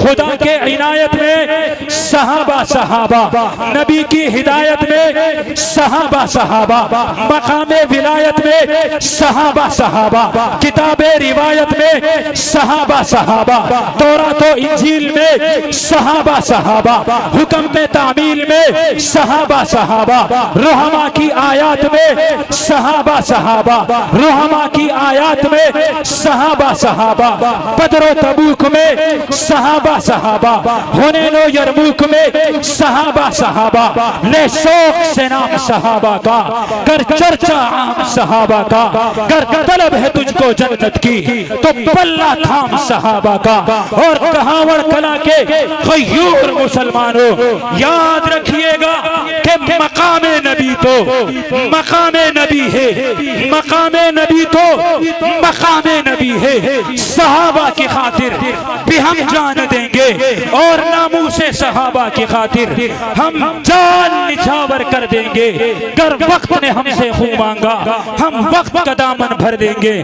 खुदा के इनायत में सहाबा सहाबा, नबी की हिदायत में सहाबा सहाबा, मकामे विलायत में सहाबा सहाबा, किताबे रिवायत में सहाबा सहाबा, तौरात और इंजील में सहाबा सहाबा, हुक्म में तामील में सहाबा सहाबा, रुहमा की आयत में सहाबा सहाबा, रुहमा की आयत में सहाबा सहाबा, बदर तबूक में सहाबा सहाबा, हुनैन और यरमूक में सहाबा सहाबा। ले शौक से नाम सहाबा का, कर चर्चा आम सहाबा का, कर तलब है तुझको जन्नत की तो पल्ला थाम सहाबा का। और कहावड़ कला के गयूर मुसलमानों, याद रखिएगा कि मकामे नबी तो मकामे नबी है, मकामे नबी तो मकामे नबी है। सहाबा की खातिर भी हम जान देंगे और नामूसे सहाबा की खातिर हम जान निछावर कर देंगे। कर वक्त ने हमसे खून मांगा, हम वक्त का दामन भर देंगे।